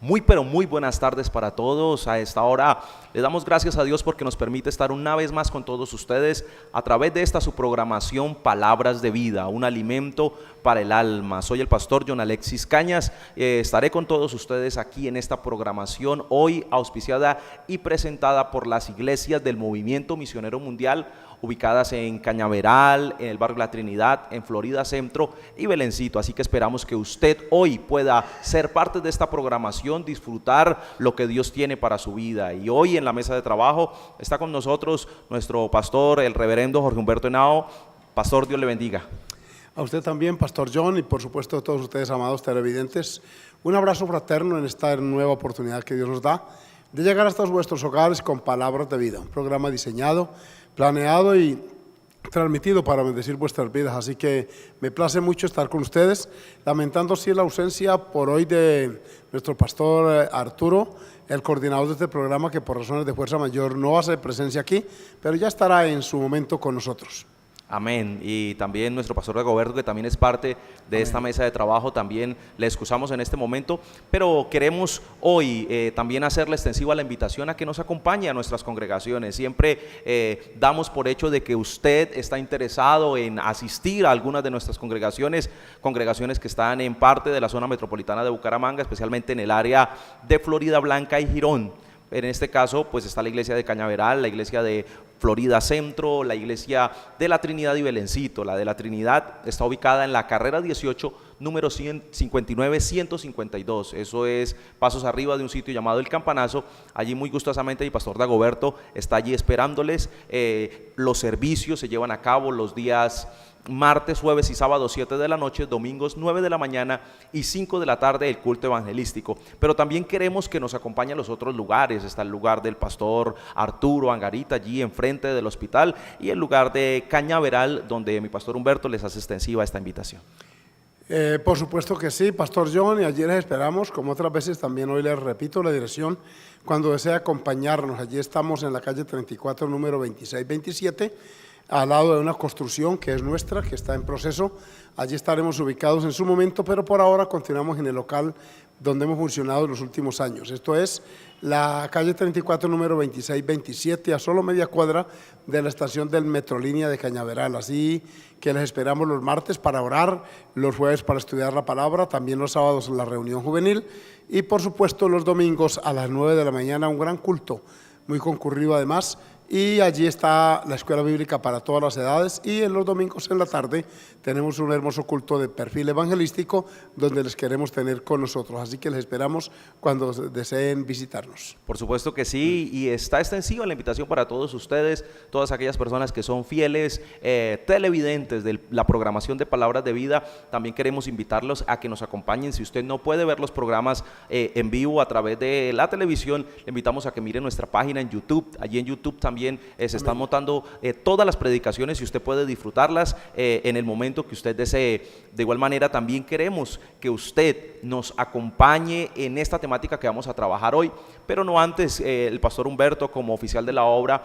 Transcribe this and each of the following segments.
Muy pero muy buenas tardes para todos. A esta hora le damos gracias a Dios porque nos permite estar una vez más con todos ustedes a través de esta su programación Palabras de Vida, un alimento para el alma. Soy el pastor John Alexis Cañas, estaré con todos ustedes aquí en esta programación hoy auspiciada y presentada por las iglesias del Movimiento Misionero Mundial ubicadas en Cañaveral, en el barrio La Trinidad, en Florida Centro y Belencito. Así que esperamos que usted hoy pueda ser parte de esta programación, disfrutar lo que Dios tiene para su vida. Y hoy en la mesa de trabajo está con nosotros nuestro pastor, el reverendo Jorge Humberto Henao. Pastor, Dios le bendiga. A usted también, pastor John, y por supuesto a todos ustedes, amados televidentes, un abrazo fraterno en esta nueva oportunidad que Dios nos da de llegar hasta vuestros hogares con Palabras de Vida, un programa diseñado, planeado y transmitido para bendecir vuestras vidas. Así que me place mucho estar con ustedes, lamentando sí la ausencia por hoy de nuestro pastor Arturo, el coordinador de este programa, que por razones de fuerza mayor no hace presencia aquí, pero ya estará en su momento con nosotros. Amén. Y también nuestro pastor Dagoberto, que también es parte de esta mesa de trabajo, también le excusamos en este momento, pero queremos hoy también hacerle extensiva la invitación a que nos acompañe a nuestras congregaciones. Siempre damos por hecho de que usted está interesado en asistir a algunas de nuestras congregaciones que están en parte de la zona metropolitana de Bucaramanga, especialmente en el área de Florida Blanca y Girón. En este caso, pues está la iglesia de Cañaveral, la iglesia de Florida Centro, la iglesia de La Trinidad y Belencito. La de La Trinidad está ubicada en la carrera 18, número 159-152. Eso es pasos arriba de un sitio llamado El Campanazo. Allí muy gustosamente mi pastor Dagoberto está allí esperándoles. Los servicios se llevan a cabo los días martes, jueves y sábado 7 de la noche, domingos 9 de la mañana y 5 de la tarde el culto evangelístico. Pero también queremos que nos acompañen a los otros lugares. Está el lugar del pastor Arturo Angarita, allí enfrente del hospital, y el lugar de Cañaveral, donde mi pastor Humberto les hace extensiva esta invitación. Por supuesto que sí, pastor John, y allí les esperamos, como otras veces también hoy les repito la dirección, cuando desee acompañarnos. Allí estamos en la calle 34, número 2627, al lado de una construcción que es nuestra, que está en proceso. Allí estaremos ubicados en su momento, pero por ahora continuamos en el local donde hemos funcionado en los últimos años. Esto es la calle 34, número 2627, a solo media cuadra de la estación del Metrolínea de Cañaveral. Así que les esperamos los martes para orar, los jueves para estudiar la palabra, también los sábados en la reunión juvenil y por supuesto los domingos a las 9 de la mañana un gran culto, muy concurrido además. Y allí está la escuela bíblica para todas las edades, y en los domingos en la tarde tenemos un hermoso culto de perfil evangelístico donde les queremos tener con nosotros, así que les esperamos cuando deseen visitarnos. Por supuesto que sí, y está extensiva la invitación para todos ustedes, todas aquellas personas que son fieles televidentes de la programación de Palabras de Vida. También queremos invitarlos a que nos acompañen. Si usted no puede ver los programas en vivo a través de la televisión, le invitamos a que mire nuestra página en YouTube. Allí en YouTube también se están montando todas las predicaciones y usted puede disfrutarlas en el momento que usted desee. De igual manera también queremos que usted nos acompañe en esta temática que vamos a trabajar hoy, pero no antes. El pastor Humberto, como oficial de la obra,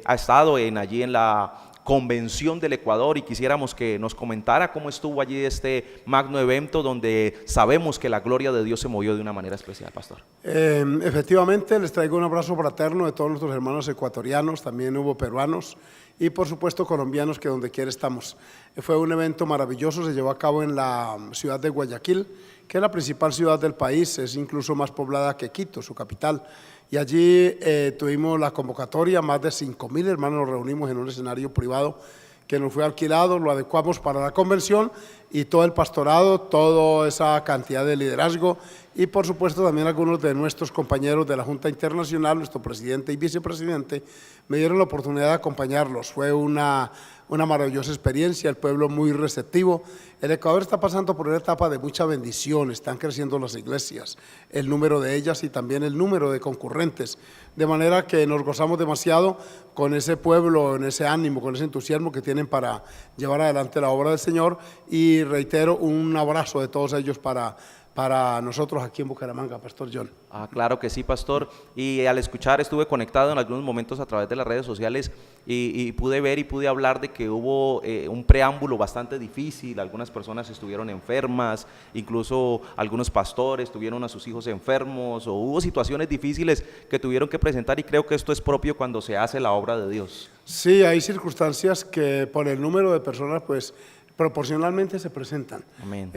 ha estado allí en la Convención del Ecuador, y quisiéramos que nos comentara cómo estuvo allí este magno evento donde sabemos que la gloria de Dios se movió de una manera especial, pastor. Efectivamente, les traigo un abrazo fraterno de todos nuestros hermanos ecuatorianos, también hubo peruanos y por supuesto colombianos, que donde quiera estamos. Fue un evento maravilloso, se llevó a cabo en la ciudad de Guayaquil, que es la principal ciudad del país, es incluso más poblada que Quito, su capital. Y allí tuvimos la convocatoria, más de 5.000 hermanos nos reunimos en un escenario privado que nos fue alquilado, lo adecuamos para la convención, y todo el pastorado, toda esa cantidad de liderazgo, y por supuesto también algunos de nuestros compañeros de la Junta Internacional, nuestro presidente y vicepresidente, me dieron la oportunidad de acompañarlos. Fue una maravillosa experiencia, el pueblo muy receptivo. El Ecuador está pasando por una etapa de mucha bendición, están creciendo las iglesias, el número de ellas y también el número de concurrentes, de manera que nos gozamos demasiado con ese pueblo, en ese ánimo, con ese entusiasmo que tienen para llevar adelante la obra del Señor, y reitero un abrazo de todos ellos para para nosotros aquí en Bucaramanga, Pastor John. Claro que sí, pastor. Y al escuchar, estuve conectado en algunos momentos a través de las redes sociales y pude ver y pude hablar de que hubo un preámbulo bastante difícil. Algunas personas estuvieron enfermas, incluso algunos pastores tuvieron a sus hijos enfermos, o hubo situaciones difíciles que tuvieron que presentar, y creo que esto es propio cuando se hace la obra de Dios. Sí, hay circunstancias que por el número de personas, pues, proporcionalmente se presentan. Amén.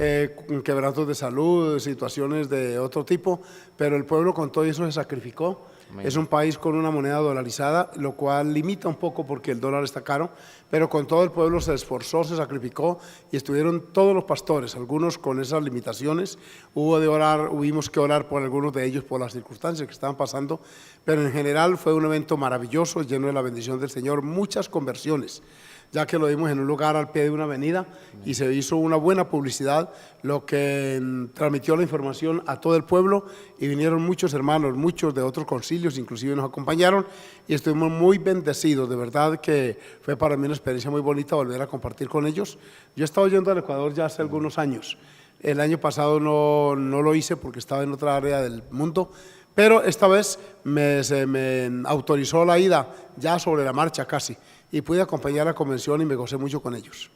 Quebrantos de salud, situaciones de otro tipo, pero el pueblo con todo eso se sacrificó. Amén. Es un país con una moneda dolarizada, lo cual limita un poco porque el dólar está caro, pero con todo el pueblo se esforzó, se sacrificó, y estuvieron todos los pastores, algunos con esas limitaciones. Hubimos que orar por algunos de ellos por las circunstancias que estaban pasando, pero en general fue un evento maravilloso, lleno de la bendición del Señor, muchas conversiones, ya que lo dimos en un lugar al pie de una avenida y se hizo una buena publicidad, lo que transmitió la información a todo el pueblo, y vinieron muchos hermanos, muchos de otros concilios, inclusive nos acompañaron, y estuvimos muy bendecidos. De verdad que fue para mí una experiencia muy bonita volver a compartir con ellos. Yo he estado yendo al Ecuador ya hace algunos años. El año pasado no lo hice porque estaba en otra área del mundo, pero esta vez se me autorizó la ida ya sobre la marcha casi, y pude acompañar la convención y me gocé mucho con ellos.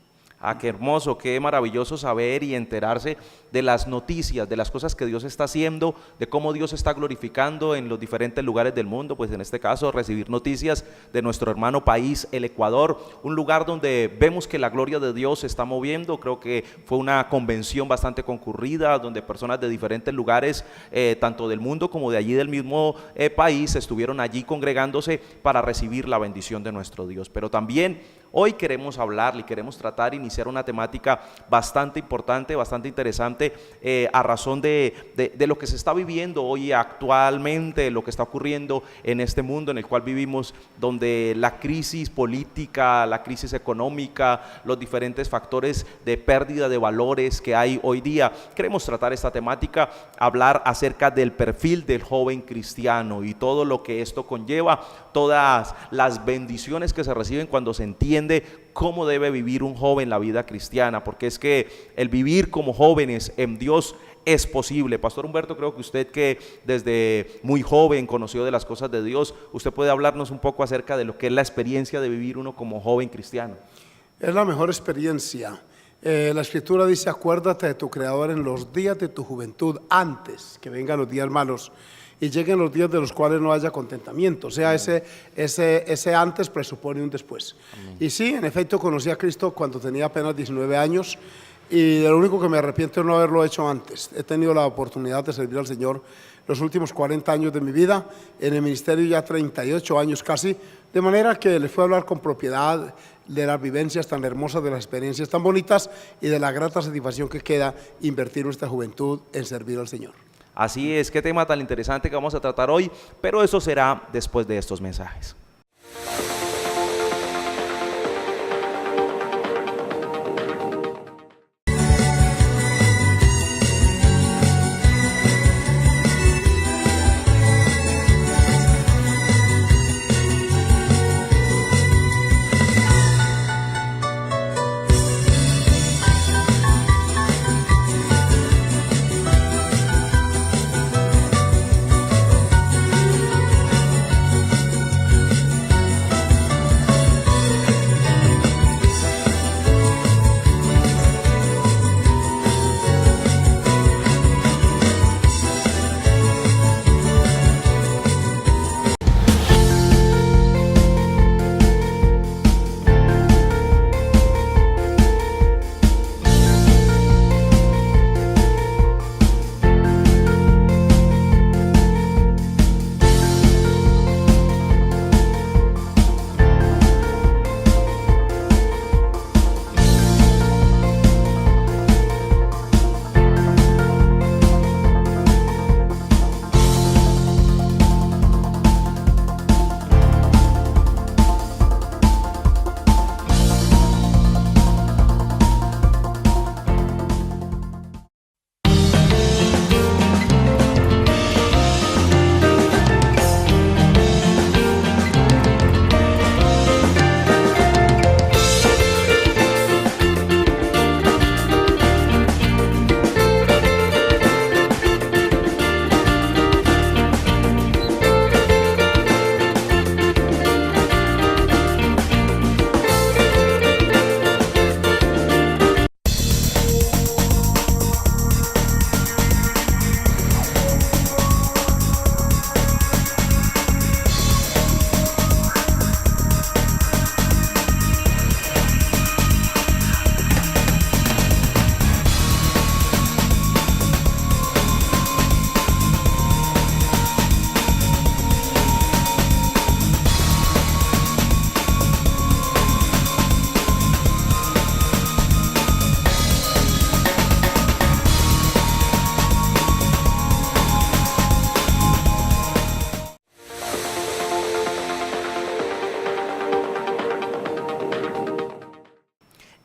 Qué hermoso, qué maravilloso saber y enterarse de las noticias, de las cosas que Dios está haciendo, de cómo Dios está glorificando en los diferentes lugares del mundo. Pues en este caso recibir noticias de nuestro hermano país, el Ecuador, un lugar donde vemos que la gloria de Dios se está moviendo. Creo que fue una convención bastante concurrida, donde personas de diferentes lugares, tanto del mundo como de allí del mismo país, estuvieron allí congregándose para recibir la bendición de nuestro Dios. Pero también hoy queremos hablar y queremos tratar, iniciar una temática bastante importante, bastante interesante, a razón de lo que se está viviendo hoy actualmente, lo que está ocurriendo en este mundo en el cual vivimos, donde la crisis política, la crisis económica, los diferentes factores de pérdida de valores que hay hoy día. Queremos tratar esta temática, hablar acerca del perfil del joven cristiano y todo lo que esto conlleva, todas las bendiciones que se reciben cuando se entiende cómo debe vivir un joven la vida cristiana, porque es que el vivir como jóvenes en Dios es posible. Pastor Humberto, creo que usted, que desde muy joven conoció de las cosas de Dios, usted puede hablarnos un poco acerca de lo que es la experiencia de vivir uno como joven cristiano. Es la mejor experiencia. La Escritura dice: acuérdate de tu Creador en los días de tu juventud, antes que vengan los días malos y lleguen los días de los cuales no haya contentamiento. O sea, ese antes presupone un después. Amén. Y sí, en efecto, conocí a Cristo cuando tenía apenas 19 años, y de lo único que me arrepiento es no haberlo hecho antes. He tenido la oportunidad de servir al Señor los últimos 40 años de mi vida, en el ministerio ya 38 años casi, de manera que les fui a hablar con propiedad de las vivencias tan hermosas, de las experiencias tan bonitas y de la grata satisfacción que queda invertir nuestra juventud en servir al Señor. Así es, qué tema tan interesante que vamos a tratar hoy, pero eso será después de estos mensajes.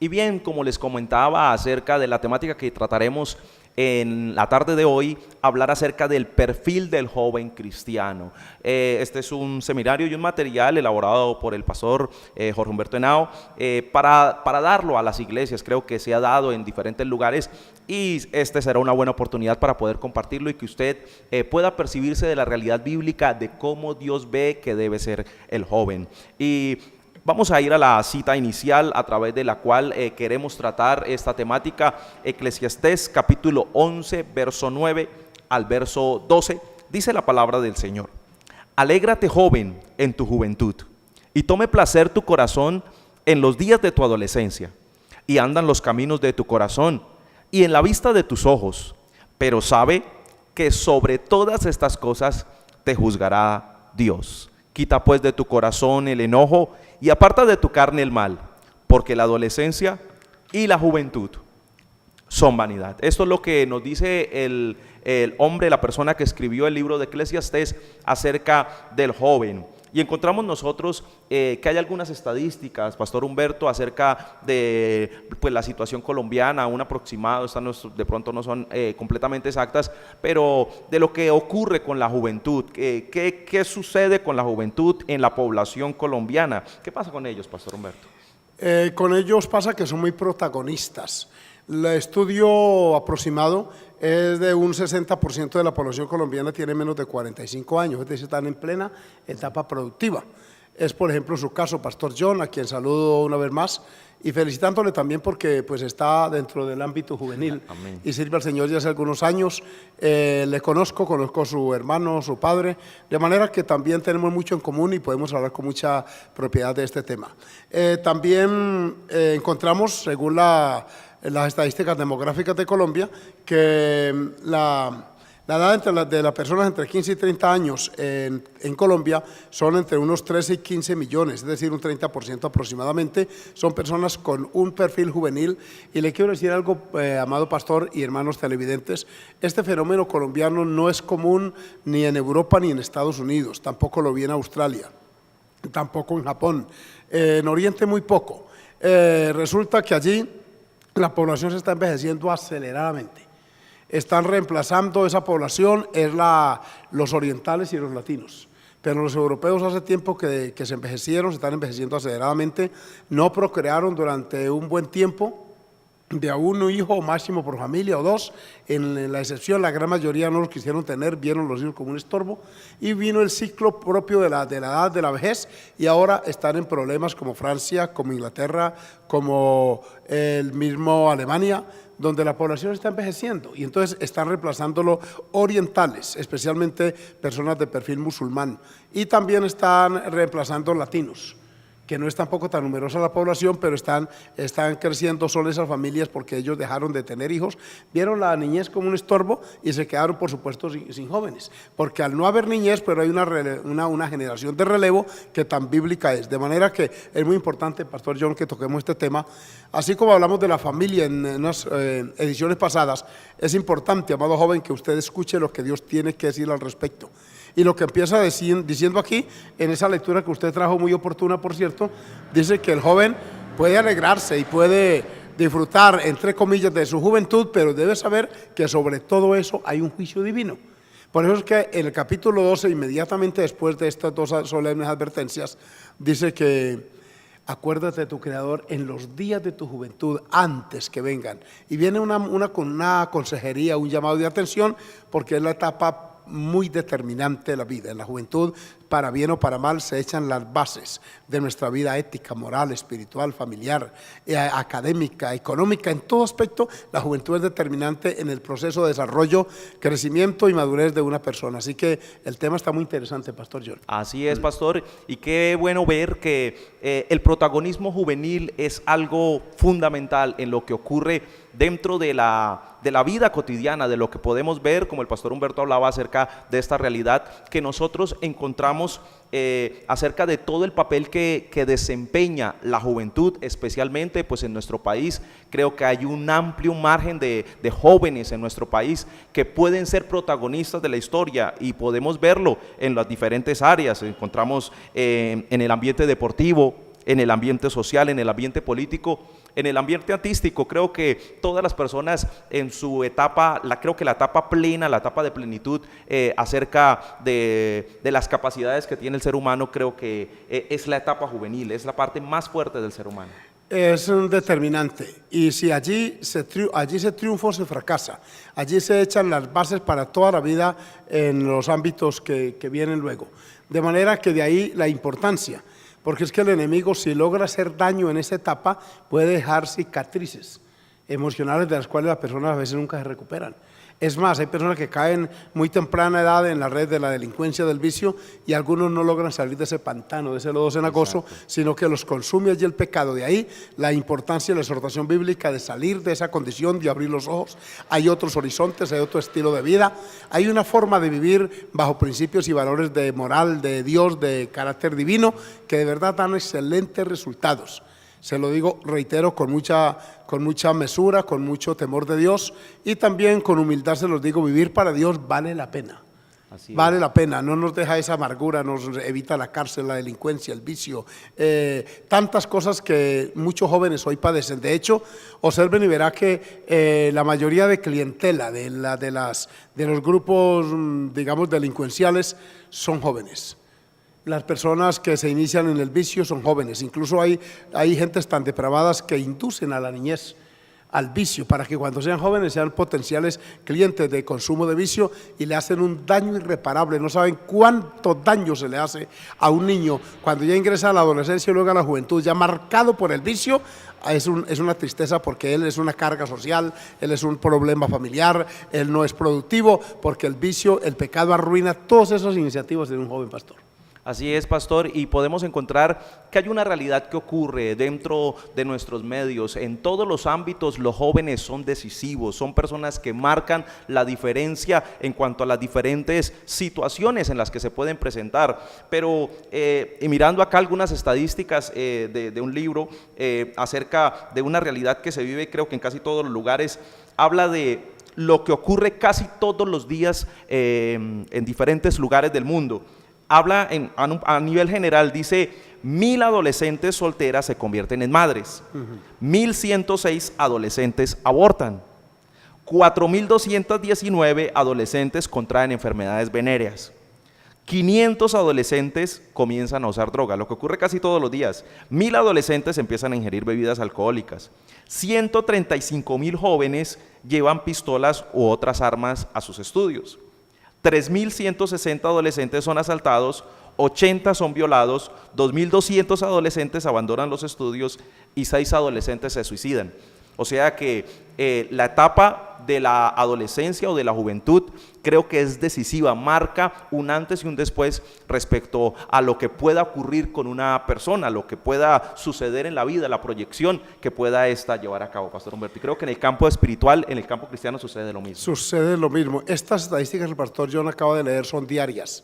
Y bien, como les comentaba acerca de la temática que trataremos en la tarde de hoy, hablar acerca del perfil del joven cristiano. Este es un seminario y un material elaborado por el pastor Jorge Humberto Henao para darlo a las iglesias. Creo que se ha dado en diferentes lugares y este será una buena oportunidad para poder compartirlo y que usted pueda percibirse de la realidad bíblica de cómo Dios ve que debe ser el joven. Y vamos a ir a la cita inicial a través de la cual queremos tratar esta temática. Eclesiastés capítulo 11, verso 9 al verso 12, dice la palabra del Señor: Alégrate, joven, en tu juventud, y tome placer tu corazón en los días de tu adolescencia, y andan los caminos de tu corazón, y en la vista de tus ojos, pero sabe que sobre todas estas cosas te juzgará Dios. Quita pues de tu corazón el enojo y aparta de tu carne el mal, porque la adolescencia y la juventud son vanidad. Esto es lo que nos dice el hombre, la persona que escribió el libro de Eclesiastés acerca del joven. Y encontramos nosotros que hay algunas estadísticas, Pastor Humberto, acerca de pues, la situación colombiana, un aproximado, estas de pronto no son completamente exactas, pero de lo que ocurre con la juventud. ¿Qué sucede con la juventud en la población colombiana? ¿Qué pasa con ellos, Pastor Humberto? Con ellos pasa que son muy protagonistas. El estudio aproximado es de un 60% de la población colombiana tiene menos de 45 años, es decir, están en plena etapa productiva. Es, por ejemplo, su caso, Pastor John, a quien saludo una vez más, y felicitándole también porque pues, está dentro del ámbito juvenil. Amén. Y sirve al Señor ya hace algunos años. Le conozco a su hermano, su padre, de manera que también tenemos mucho en común y podemos hablar con mucha propiedad de este tema. También encontramos, según las estadísticas demográficas de Colombia, que la edad de las personas entre 15 y 30 años en Colombia son entre unos 13 y 15 millones, es decir, un 30% aproximadamente, son personas con un perfil juvenil. Y le quiero decir algo, amado pastor y hermanos televidentes, este fenómeno colombiano no es común ni en Europa ni en Estados Unidos, tampoco lo vi en Australia, tampoco en Japón, en Oriente muy poco. Resulta que allí la población se está envejeciendo aceleradamente. Están reemplazando esa población, los orientales y los latinos. Pero los europeos hace tiempo que se envejecieron, se están envejeciendo aceleradamente, no procrearon durante un buen tiempo, de a uno hijo máximo por familia o dos, en la excepción la gran mayoría no los quisieron tener, vieron los hijos como un estorbo, y vino el ciclo propio de la edad de la vejez, y ahora están en problemas como Francia, como Inglaterra, como el mismo Alemania, donde la población está envejeciendo, y entonces están reemplazándolo orientales, especialmente personas de perfil musulmán, y también están reemplazando latinos, que no es tampoco tan numerosa la población, pero están creciendo solo esas familias porque ellos dejaron de tener hijos, vieron la niñez como un estorbo y se quedaron, por supuesto, sin jóvenes, porque al no haber niñez, pero hay una generación de relevo que tan bíblica es, de manera que es muy importante, Pastor John, que toquemos este tema, así como hablamos de la familia en unas ediciones pasadas. Es importante, amado joven, que usted escuche lo que Dios tiene que decir al respecto. Y lo que empieza diciendo aquí, en esa lectura que usted trajo, muy oportuna por cierto, dice que el joven puede alegrarse y puede disfrutar, entre comillas, de su juventud, pero debe saber que sobre todo eso hay un juicio divino. Por eso es que en el capítulo 12, inmediatamente después de estas dos solemnes advertencias, dice que acuérdate de tu Creador en los días de tu juventud, antes que vengan. Y viene una consejería, un llamado de atención, porque es la etapa muy determinante de la vida. En la juventud, para bien o para mal, se echan las bases de nuestra vida ética, moral, espiritual, familiar, académica, económica. En todo aspecto, la juventud es determinante en el proceso de desarrollo, crecimiento y madurez de una persona. Así que el tema está muy interesante, Pastor John. Así es, Pastor, y qué bueno ver que el protagonismo juvenil es algo fundamental en lo que ocurre dentro de la vida cotidiana, de lo que podemos ver, como el Pastor Humberto hablaba acerca de esta realidad que nosotros encontramos acerca de todo el papel que desempeña la juventud, especialmente pues en nuestro país. Creo que hay un amplio margen de jóvenes en nuestro país que pueden ser protagonistas de la historia y podemos verlo en las diferentes áreas. Encontramos en el ambiente deportivo, en el ambiente social, en el ambiente político, En el ambiente artístico creo que todas las personas en su etapa, creo que la etapa plena, la etapa de plenitud acerca de las capacidades que tiene el ser humano, creo que es la etapa juvenil, es la parte más fuerte del ser humano. Es un determinante, y si allí se triunfa o se fracasa, allí se echan las bases para toda la vida en los ámbitos que vienen luego. De manera que de ahí la importancia, porque es que el enemigo, si logra hacer daño en esa etapa, puede dejar cicatrices emocionales de las cuales las personas a veces nunca se recuperan. Es más, hay personas que caen muy temprana edad en la red de la delincuencia, del vicio, y algunos no logran salir de ese pantano, de ese lodo cenagoso. Exacto. Sino que los consume allí el pecado. De ahí la importancia de la exhortación bíblica de salir de esa condición, de abrir los ojos. Hay otros horizontes, hay otro estilo de vida, hay una forma de vivir bajo principios y valores de moral, de Dios, de carácter divino, que de verdad dan excelentes resultados. Se lo digo, reitero, con mucha mesura, con mucho temor de Dios, y también con humildad se los digo, vivir para Dios vale la pena. Vale la pena, no nos deja esa amargura, nos evita la cárcel, la delincuencia, el vicio, tantas cosas que muchos jóvenes hoy padecen. De hecho, observen y verá que la mayoría de clientela de los grupos, digamos, delincuenciales son jóvenes. Las personas que se inician en el vicio son jóvenes, incluso hay gentes tan depravadas que inducen a la niñez al vicio para que cuando sean jóvenes sean potenciales clientes de consumo de vicio y le hacen un daño irreparable. No saben cuánto daño se le hace a un niño cuando ya ingresa a la adolescencia y luego a la juventud, ya marcado por el vicio. Es una tristeza porque él es una carga social, él es un problema familiar, él no es productivo, porque el vicio, el pecado arruina todas esas iniciativas de un joven pastor. Así es, pastor, y podemos encontrar que hay una realidad que ocurre dentro de nuestros medios. En todos los ámbitos los jóvenes son decisivos, son personas que marcan la diferencia en cuanto a las diferentes situaciones en las que se pueden presentar. Pero y mirando acá algunas estadísticas de un libro acerca de una realidad que se vive, creo que en casi todos los lugares, habla de lo que ocurre casi todos los días en diferentes lugares del mundo. Habla a nivel general, dice 1.000 adolescentes solteras se convierten en madres, 1.106 adolescentes abortan, 4.219 adolescentes contraen enfermedades venéreas, 500 adolescentes comienzan a usar droga, lo que ocurre casi todos los días. 1.000 adolescentes empiezan a ingerir bebidas alcohólicas, 135.000 jóvenes llevan pistolas u otras armas a sus estudios. 3.160 adolescentes son asaltados, 80 son violados, 2.200 adolescentes abandonan los estudios y 6 adolescentes se suicidan. O sea que la etapa de la adolescencia o de la juventud creo que es decisiva, marca un antes y un después respecto a lo que pueda ocurrir con una persona, lo que pueda suceder en la vida, la proyección que pueda esta llevar a cabo, Pastor Humberto. Y creo que en el campo espiritual, en el campo cristiano sucede lo mismo. Sucede lo mismo. Estas estadísticas que el Pastor John acaba de leer son diarias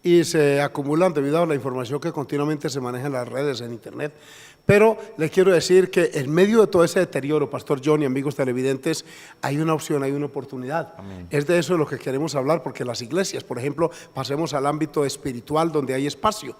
y se acumulan debido a la información que continuamente se maneja en las redes, en internet. Pero les quiero decir que en medio de todo ese deterioro, Pastor John y amigos televidentes, hay una opción, hay una oportunidad. Amén. Es de eso de lo que queremos hablar, porque las iglesias, por ejemplo, pasemos al ámbito espiritual donde hay espacio.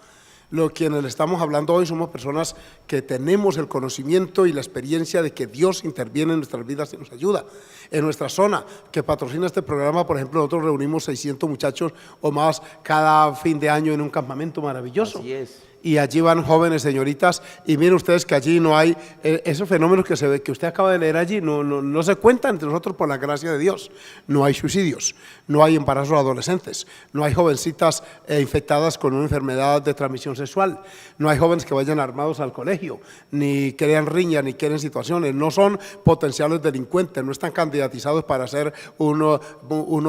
Quienes le estamos hablando hoy somos personas que tenemos el conocimiento y la experiencia de que Dios interviene en nuestras vidas y nos ayuda. En nuestra zona que patrocina este programa, por ejemplo, nosotros reunimos 600 muchachos o más cada fin de año en un campamento maravilloso. Así es. Y allí van jóvenes, señoritas, y miren ustedes que allí no hay esos fenómenos que usted acaba de leer allí, no se cuentan entre nosotros por la gracia de Dios. No hay suicidios, no hay embarazos adolescentes, no hay jovencitas infectadas con una enfermedad de transmisión sexual, no hay jóvenes que vayan armados al colegio, ni crean riñas, ni quieren situaciones, no son potenciales delincuentes, no están candidatizados para ser uno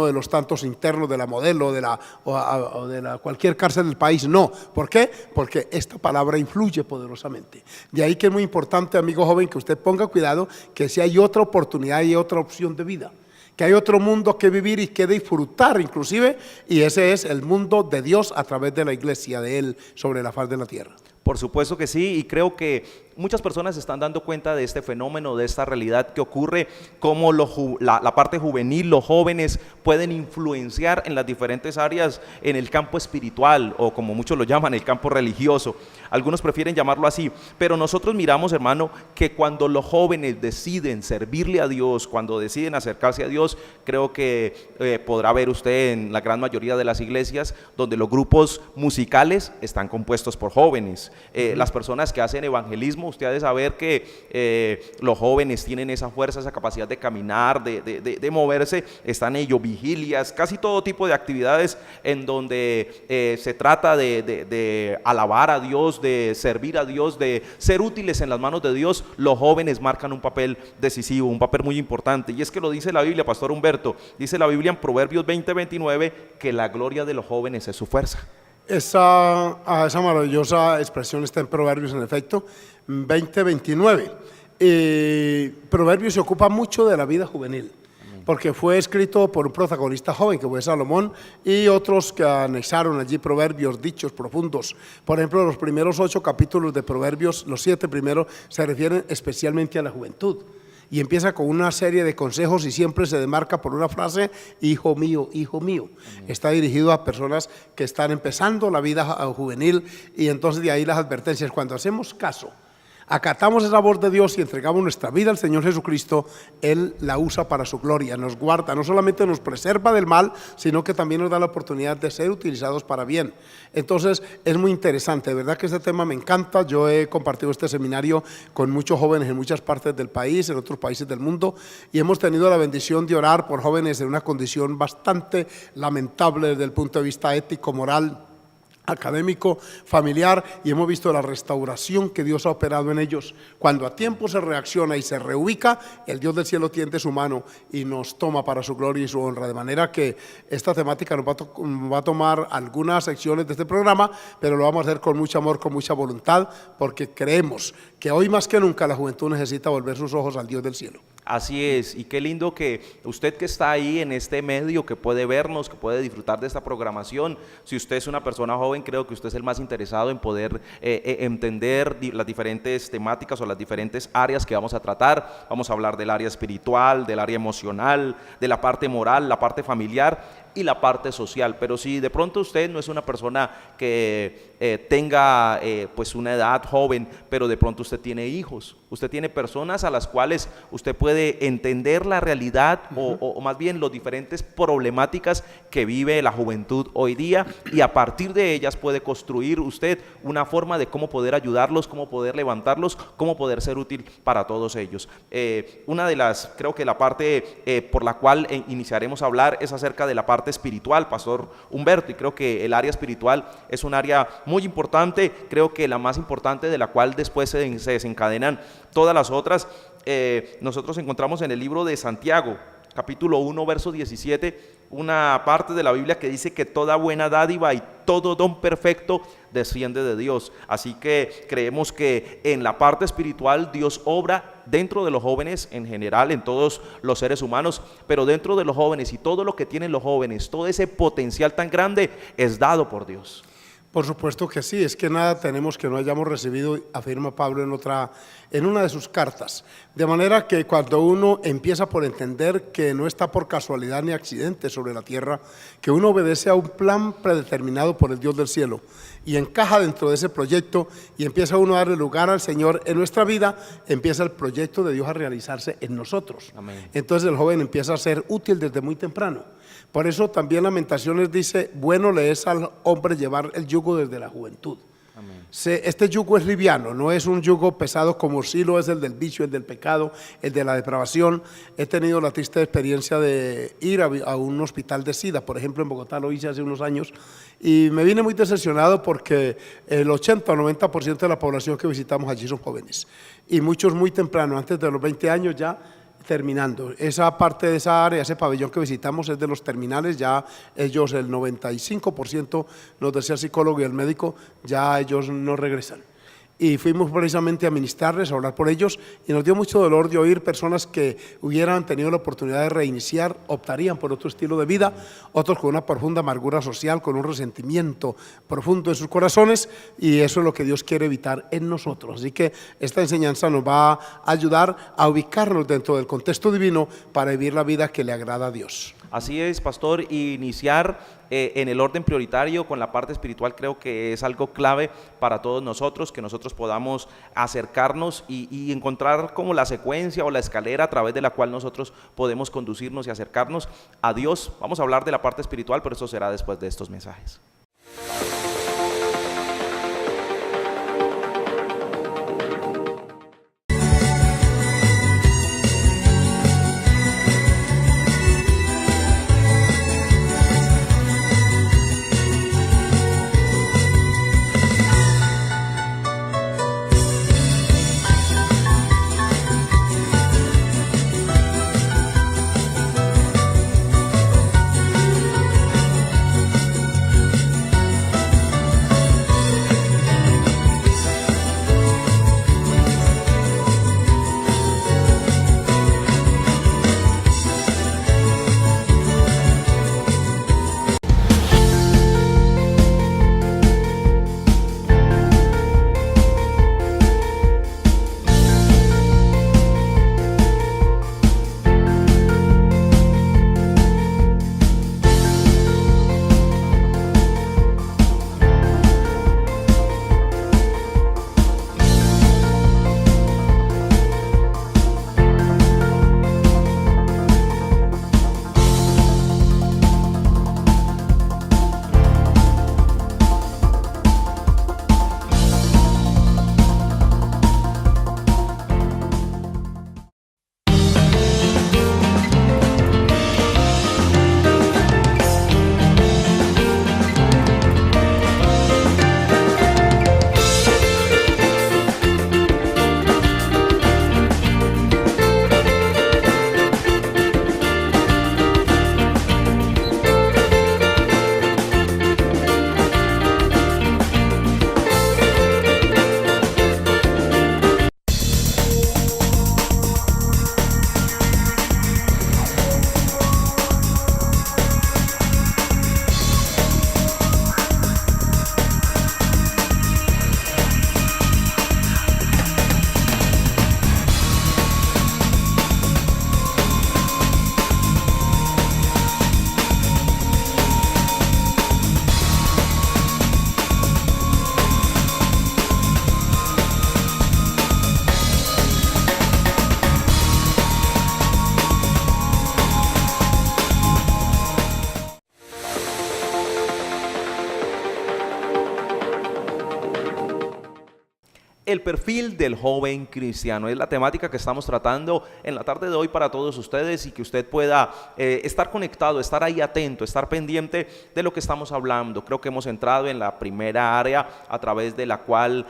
de los tantos internos de la Modelo o de la cualquier cárcel del país, no. ¿Por qué? Porque esta palabra influye poderosamente. De ahí que es muy importante, amigo joven, que usted ponga cuidado, que si hay otra oportunidad y otra opción de vida, que hay otro mundo que vivir y que disfrutar inclusive, y ese es el mundo de Dios a través de la iglesia de Él sobre la faz de la tierra. Por supuesto que sí, y creo que muchas personas se están dando cuenta de este fenómeno, de esta realidad que ocurre, cómo la parte juvenil, los jóvenes pueden influenciar en las diferentes áreas en el campo espiritual, o como muchos lo llaman, el campo religioso. Algunos prefieren llamarlo así, pero nosotros miramos, hermano, que cuando los jóvenes deciden servirle a Dios, cuando deciden acercarse a Dios, creo que podrá ver usted en la gran mayoría de las iglesias donde los grupos musicales están compuestos por jóvenes. Las personas que hacen evangelismo, usted ha de saber que los jóvenes tienen esa fuerza, esa capacidad de caminar, de moverse, están ellos, vigilias, casi todo tipo de actividades en donde se trata de alabar a Dios, de servir a Dios, de ser útiles en las manos de Dios. Los jóvenes marcan un papel decisivo, un papel muy importante, y es que lo dice la Biblia, Pastor Humberto, dice la Biblia en Proverbios 20:29 que la gloria de los jóvenes es su fuerza. Esa maravillosa expresión está en Proverbios, en efecto, 20:29. Proverbios se ocupa mucho de la vida juvenil, porque fue escrito por un protagonista joven que fue Salomón, y otros que anexaron allí proverbios, dichos profundos. Por ejemplo, los primeros 8 capítulos de Proverbios, los 7 primeros, se refieren especialmente a la juventud. Y empieza con una serie de consejos y siempre se demarca por una frase: hijo mío, hijo mío. Está dirigido a personas que están empezando la vida juvenil, y entonces de ahí las advertencias. Cuando hacemos caso, acatamos esa voz de Dios y entregamos nuestra vida al Señor Jesucristo, Él la usa para su gloria, nos guarda, no solamente nos preserva del mal, sino que también nos da la oportunidad de ser utilizados para bien. Entonces es muy interesante, de verdad que este tema me encanta. Yo he compartido este seminario con muchos jóvenes en muchas partes del país, en otros países del mundo, y hemos tenido la bendición de orar por jóvenes en una condición bastante lamentable desde el punto de vista ético, moral, académico, familiar, y hemos visto la restauración que Dios ha operado en ellos. Cuando a tiempo se reacciona y se reubica, el Dios del cielo tiende su mano y nos toma para su gloria y su honra. De manera que esta temática nos va a tomar algunas secciones de este programa, pero lo vamos a hacer con mucho amor, con mucha voluntad, porque creemos que hoy más que nunca la juventud necesita volver sus ojos al Dios del cielo. Así es, y qué lindo que usted que está ahí en este medio, que puede vernos, que puede disfrutar de esta programación, si usted es una persona joven, creo que usted es el más interesado en poder entender las diferentes temáticas o las diferentes áreas que vamos a tratar. Vamos a hablar del área espiritual, del área emocional, de la parte moral, la parte familiar y la parte social. Pero si de pronto usted no es una persona que tenga pues una edad joven, pero de pronto usted tiene hijos, usted tiene personas a las cuales usted puede entender la realidad o más bien las diferentes problemáticas que vive la juventud hoy día, y a partir de ellas puede construir usted una forma de cómo poder ayudarlos, cómo poder levantarlos, cómo poder ser útil para todos ellos. Una de las, creo que la parte por la cual iniciaremos a hablar es acerca de la parte espiritual, Pastor Humberto, y creo que el área espiritual es un área muy importante, creo que la más importante, de la cual después se desencadenan todas las otras. Nosotros encontramos en el libro de Santiago, capítulo 1, verso 17, una parte de la Biblia que dice que toda buena dádiva y todo don perfecto desciende de Dios. Así que creemos que en la parte espiritual Dios obra dentro de los jóvenes en general, en todos los seres humanos, pero dentro de los jóvenes, y todo lo que tienen los jóvenes, todo ese potencial tan grande es dado por Dios. Por supuesto que sí, es que nada tenemos que no hayamos recibido, afirma Pablo en una de sus cartas. De manera que cuando uno empieza por entender que no está por casualidad ni accidente sobre la tierra, que uno obedece a un plan predeterminado por el Dios del cielo y encaja dentro de ese proyecto, y empieza uno a darle lugar al Señor en nuestra vida, empieza el proyecto de Dios a realizarse en nosotros. Amén. Entonces el joven empieza a ser útil desde muy temprano. Por eso también Lamentaciones dice: bueno le es al hombre llevar el yugo desde la juventud. Amén. Este yugo es liviano, no es un yugo pesado como sí lo es el del vicio, el del pecado, el de la depravación. He tenido la triste experiencia de ir a un hospital de SIDA, por ejemplo en Bogotá lo hice hace unos años, y me vine muy decepcionado porque el 80 o 90% de la población que visitamos allí son jóvenes, y muchos muy temprano, antes de los 20 años ya terminando. Esa parte de esa área, ese pabellón que visitamos es de los terminales, ya ellos el 95%, nos decía el psicólogo y el médico, ya ellos no regresan. y fuimos precisamente a ministrarles, a orar por ellos, y nos dio mucho dolor de oír personas que hubieran tenido la oportunidad de reiniciar, optarían por otro estilo de vida, otros con una profunda amargura social, con un resentimiento profundo en sus corazones, y eso es lo que Dios quiere evitar en nosotros. Así que esta enseñanza nos va a ayudar a ubicarnos dentro del contexto divino para vivir la vida que le agrada a Dios. Así es, pastor, iniciar en el orden prioritario con la parte espiritual creo que es algo clave para todos nosotros, que nosotros podamos acercarnos y encontrar como la secuencia o la escalera a través de la cual nosotros podemos conducirnos y acercarnos a Dios. Vamos a hablar de la parte espiritual, pero eso será después de estos mensajes. El perfil del joven cristiano es la temática que estamos tratando en la tarde de hoy para todos ustedes, y que usted pueda estar conectado, estar ahí atento, estar pendiente de lo que estamos hablando. Creo que hemos entrado en la primera área a través de la cual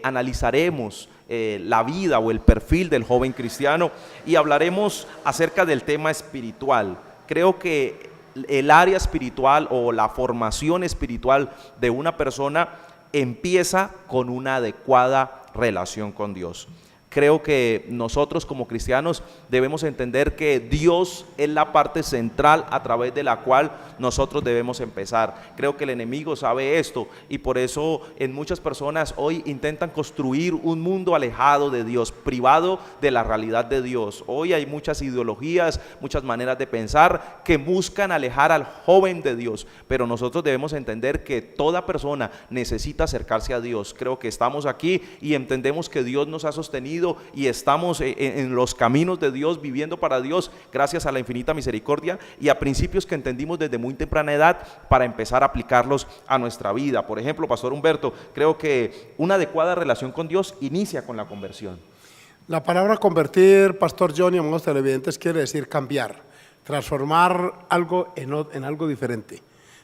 analizaremos la vida o el perfil del joven cristiano, y hablaremos acerca del tema espiritual. Creo que el área espiritual o la formación espiritual de una persona empieza con una adecuada relación con Dios. Creo que nosotros como cristianos debemos entender que Dios es la parte central a través de la cual nosotros debemos empezar. Creo que el enemigo sabe esto, y por eso en muchas personas hoy intentan construir un mundo alejado de Dios, privado de la realidad de Dios. Hoy hay muchas ideologías, muchas maneras de pensar que buscan alejar al joven de Dios, pero nosotros debemos entender que toda persona necesita acercarse a Dios. Creo que estamos aquí y entendemos que Dios nos ha sostenido y estamos en los caminos de Dios, viviendo para Dios, gracias a la infinita misericordia y a principios que entendimos desde muy temprana edad para empezar a aplicarlos a nuestra vida. Por ejemplo, Pastor Humberto, creo que una adecuada relación con Dios inicia con la conversión. La palabra convertir, Pastor Johnny, amigos televidentes, quiere decir cambiar, transformar algo en algo diferente.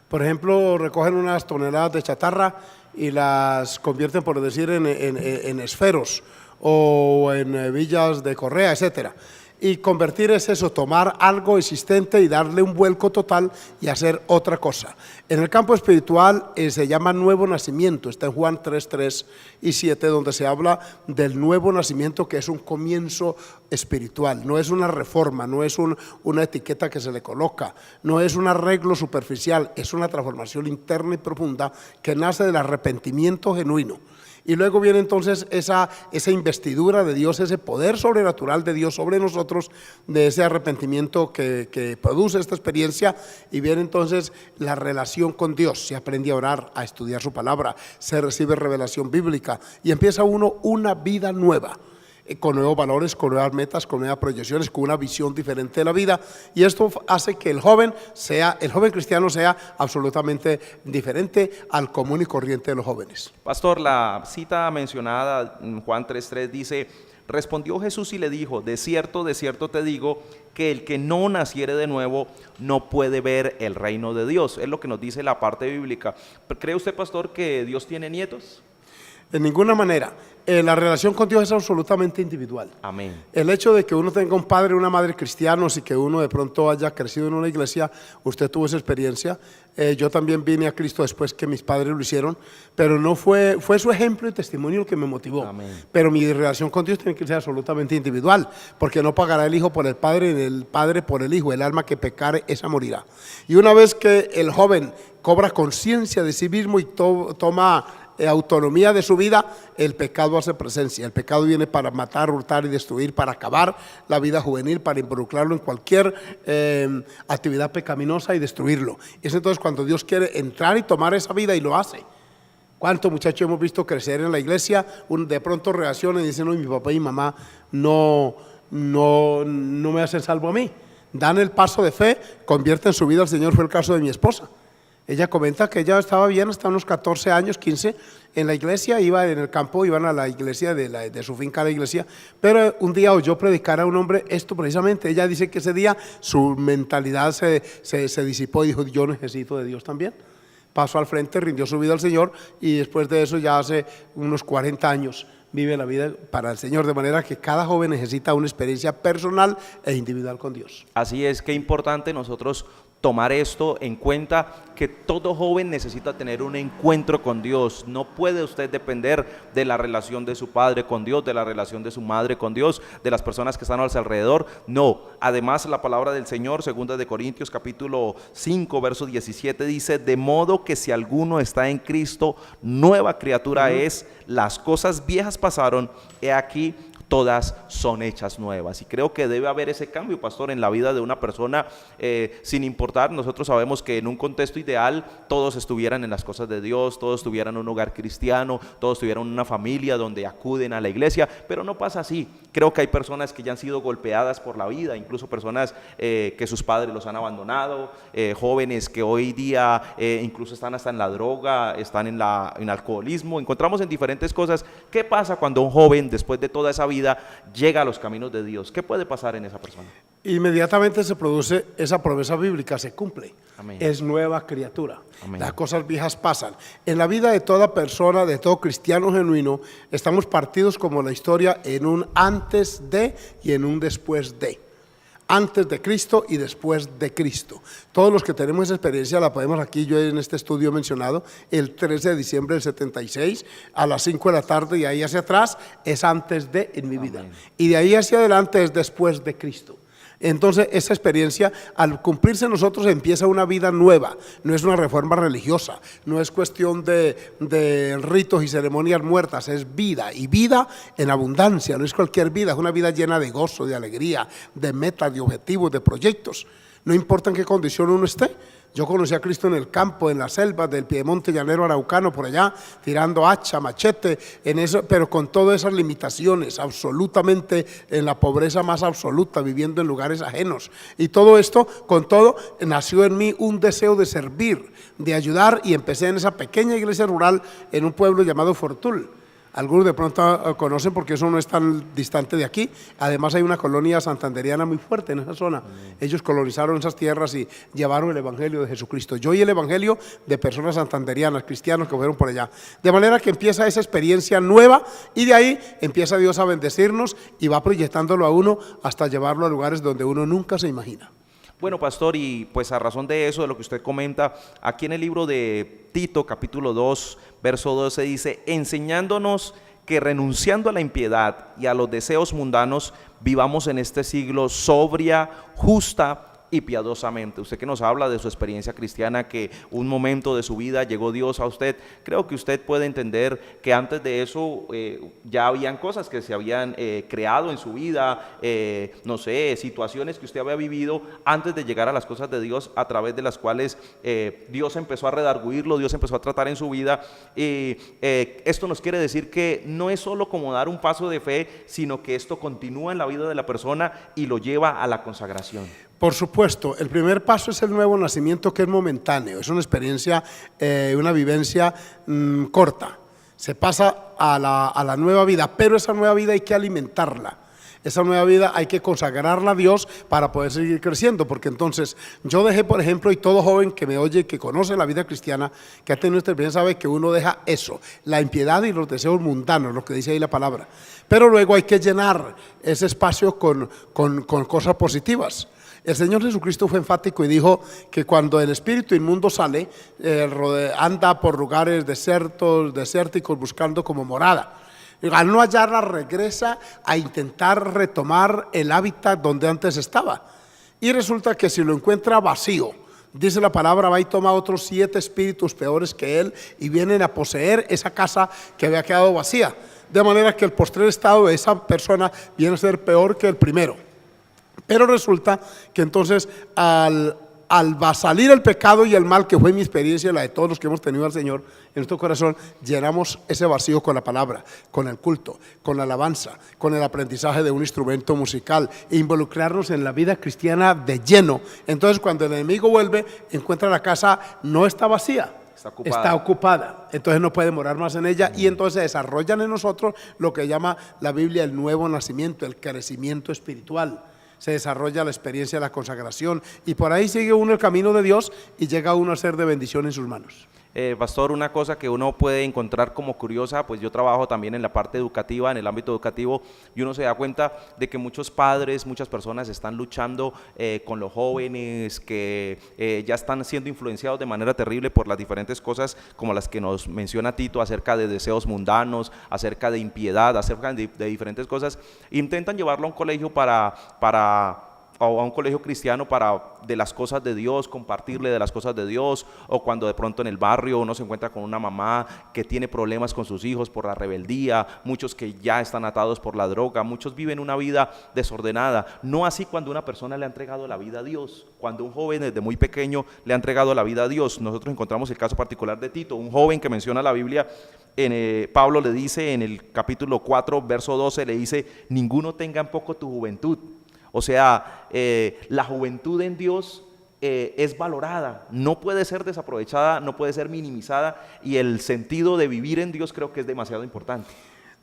Por ejemplo, recogen unas toneladas de chatarra y las convierten, por decir, en esferos o en villas de correa, etcétera. Y convertir es eso, tomar algo existente y darle un vuelco total y hacer otra cosa. En el campo espiritual se llama nuevo nacimiento, está en Juan 3 y 7, donde se habla del nuevo nacimiento, que es un comienzo espiritual, no es una reforma, no es una etiqueta que se le coloca, no es un arreglo superficial, es una transformación interna y profunda que nace del arrepentimiento genuino. Y luego viene entonces esa investidura de Dios, ese poder sobrenatural de Dios sobre nosotros, de ese arrepentimiento que produce esta experiencia, y viene entonces la relación con Dios. Se aprende a orar, a estudiar su palabra, se recibe revelación bíblica y empieza uno una vida nueva, con nuevos valores, con nuevas metas, con nuevas proyecciones, con una visión diferente de la vida, y esto hace que el joven cristiano sea absolutamente diferente al común y corriente de los jóvenes. Pastor, la cita mencionada en Juan 3:3 dice: respondió Jesús y le dijo, de cierto te digo, que el que no naciere de nuevo no puede ver el reino de Dios. Es lo que nos dice la parte bíblica. ¿Cree usted, pastor, que Dios tiene nietos? De ninguna manera. La relación con Dios es absolutamente individual. Amén. El hecho de que uno tenga un padre y una madre cristianos y que uno de pronto haya crecido en una iglesia, usted tuvo esa experiencia. Yo también vine a Cristo después que mis padres lo hicieron, pero no fue su ejemplo y testimonio el que me motivó. Amén. Pero mi relación con Dios tiene que ser absolutamente individual, porque no pagará el hijo por el padre ni el padre por el hijo. El alma que pecare, esa morirá. Y una vez que el joven cobra conciencia de sí mismo y toma autonomía de su vida, el pecado hace presencia. El pecado viene para matar, hurtar y destruir, para acabar la vida juvenil, para involucrarlo en cualquier actividad pecaminosa y destruirlo. Es entonces cuando Dios quiere entrar y tomar esa vida, y lo hace. ¿Cuántos muchachos hemos visto crecer en la iglesia? De pronto reaccionan y dicen: no, mi papá y mi mamá no me hacen salvo a mí. Dan el paso de fe, convierten su vida al Señor. Fue el caso de mi esposa. Ella comenta que ella estaba bien hasta unos 14 años, 15, en la iglesia, iba en el campo, iban a la iglesia de su finca a la iglesia, pero un día oyó predicar a un hombre esto precisamente. Ella dice que ese día su mentalidad se disipó y dijo: yo necesito de Dios también. Pasó al frente, rindió su vida al Señor, y después de eso, ya hace unos 40 años, vive la vida para el Señor, de manera que cada joven necesita una experiencia personal e individual con Dios. Así es, que importante nosotros tomar esto en cuenta, que todo joven necesita tener un encuentro con Dios. No puede usted depender de la relación de su padre con Dios, de la relación de su madre con Dios, de las personas que están a su alrededor. No, además la palabra del Señor, 2 de Corintios capítulo 5 verso 17 dice: de modo que si alguno está en Cristo, nueva criatura es, las cosas viejas pasaron, he aquí todas son hechas nuevas. Y creo que debe haber ese cambio, pastor, en la vida de una persona, sin importar. Nosotros sabemos que en un contexto ideal todos estuvieran en las cosas de Dios, todos tuvieran un hogar cristiano, todos tuvieran una familia donde acuden a la iglesia, pero no pasa así. Creo que hay personas que ya han sido golpeadas por la vida, incluso personas que sus padres los han abandonado, jóvenes que hoy día incluso están hasta en la droga, están en alcoholismo. Encontramos en diferentes cosas. ¿Qué pasa cuando un joven, después de toda esa vida, llega a los caminos de Dios? ¿Qué puede pasar en esa persona? Inmediatamente se produce esa promesa bíblica, se cumple. Amén. Es nueva criatura. Amén. Las cosas viejas pasan. En la vida de toda persona, de todo cristiano genuino, estamos partidos como la historia en un antes de y en un después de. Antes de Cristo y después de Cristo. Todos los que tenemos esa experiencia la podemos aquí, yo en este estudio he mencionado, el 13 de diciembre del 76, a las 5 de la tarde, y ahí hacia atrás es antes de en mi vida. Y de ahí hacia adelante es después de Cristo. Entonces esa experiencia, al cumplirse en nosotros, empieza una vida nueva. No es una reforma religiosa, no es cuestión de ritos y ceremonias muertas, es vida, y vida en abundancia. No es cualquier vida, es una vida llena de gozo, de alegría, de metas, de objetivos, de proyectos. No importa en qué condición uno esté. Yo conocí a Cristo en el campo, en las selvas del Piedemonte llanero araucano, por allá, tirando hacha, machete, en eso, pero con todas esas limitaciones, absolutamente en la pobreza más absoluta, viviendo en lugares ajenos. Y todo esto, con todo, nació en mí un deseo de servir, de ayudar, y empecé en esa pequeña iglesia rural en un pueblo llamado Fortul. Algunos de pronto conocen porque eso no es tan distante de aquí. Además hay una colonia santanderiana muy fuerte en esa zona. Ellos colonizaron esas tierras y llevaron el evangelio de Jesucristo. Yo oí el evangelio de personas santanderianas, cristianos que fueron por allá. De manera que empieza esa experiencia nueva y de ahí empieza Dios a bendecirnos y va proyectándolo a uno hasta llevarlo a lugares donde uno nunca se imagina. Bueno, pastor, y pues a razón de eso, de lo que usted comenta, aquí en el libro de Tito, capítulo 2, verso 12, dice, enseñándonos que renunciando a la impiedad y a los deseos mundanos, vivamos en este siglo sobria, justa y piadosamente. Usted que nos habla de su experiencia cristiana, que un momento de su vida llegó Dios a usted, creo que usted puede entender que antes de eso ya habían cosas que se habían creado en su vida, no sé, situaciones que usted había vivido antes de llegar a las cosas de Dios, a través de las cuales Dios empezó a redarguirlo, Dios empezó a tratar en su vida. Esto nos quiere decir que no es solo como dar un paso de fe, sino que esto continúa en la vida de la persona y lo lleva a la consagración. Por supuesto, el primer paso es el nuevo nacimiento, que es momentáneo, es una experiencia, una vivencia corta. Se pasa a la nueva vida, pero esa nueva vida hay que alimentarla. Esa nueva vida hay que consagrarla a Dios para poder seguir creciendo, porque entonces yo dejé, por ejemplo, y todo joven que me oye, que conoce la vida cristiana, que ha tenido esta experiencia, sabe que uno deja eso, la impiedad y los deseos mundanos, lo que dice ahí la palabra. Pero luego hay que llenar ese espacio con cosas positivas. El Señor Jesucristo fue enfático y dijo que cuando el espíritu inmundo sale, anda por lugares desérticos buscando como morada. Al no hallarla, regresa a intentar retomar el hábitat donde antes estaba. Y resulta que si lo encuentra vacío, dice la palabra, va y toma otros 7 espíritus peores que él y vienen a poseer esa casa que había quedado vacía. De manera que el postrer estado de esa persona viene a ser peor que el primero. Pero resulta que entonces al va a salir el pecado y el mal, que fue mi experiencia, la de todos los que hemos tenido al Señor en nuestro corazón, llenamos ese vacío con la palabra, con el culto, con la alabanza, con el aprendizaje de un instrumento musical, e involucrarnos en la vida cristiana de lleno. Entonces cuando el enemigo vuelve, encuentra la casa no está vacía, está ocupada, entonces no puede morar más en ella, y entonces se desarrollan en nosotros lo que llama la Biblia el nuevo nacimiento, el crecimiento espiritual. Se desarrolla la experiencia de la consagración y por ahí sigue uno el camino de Dios y llega uno a ser de bendición en sus manos. Pastor, una cosa que uno puede encontrar como curiosa, pues yo trabajo también en la parte educativa, en el ámbito educativo, y uno se da cuenta de que muchos padres, muchas personas están luchando con los jóvenes que ya están siendo influenciados de manera terrible por las diferentes cosas como las que nos menciona Tito, acerca de deseos mundanos, acerca de impiedad, acerca de diferentes cosas. Intentan llevarlo a un colegio o a un colegio cristiano de las cosas de Dios, compartirle de las cosas de Dios, o cuando de pronto en el barrio uno se encuentra con una mamá que tiene problemas con sus hijos por la rebeldía, muchos que ya están atados por la droga, muchos viven una vida desordenada. No así cuando una persona le ha entregado la vida a Dios, cuando un joven desde muy pequeño le ha entregado la vida a Dios. Nosotros encontramos el caso particular de Tito, un joven que menciona la Biblia. Pablo le dice en el capítulo 4, verso 12, le dice: ninguno tenga en poco tu juventud. O sea, la juventud en Dios es valorada, no puede ser desaprovechada, no puede ser minimizada, y el sentido de vivir en Dios creo que es demasiado importante.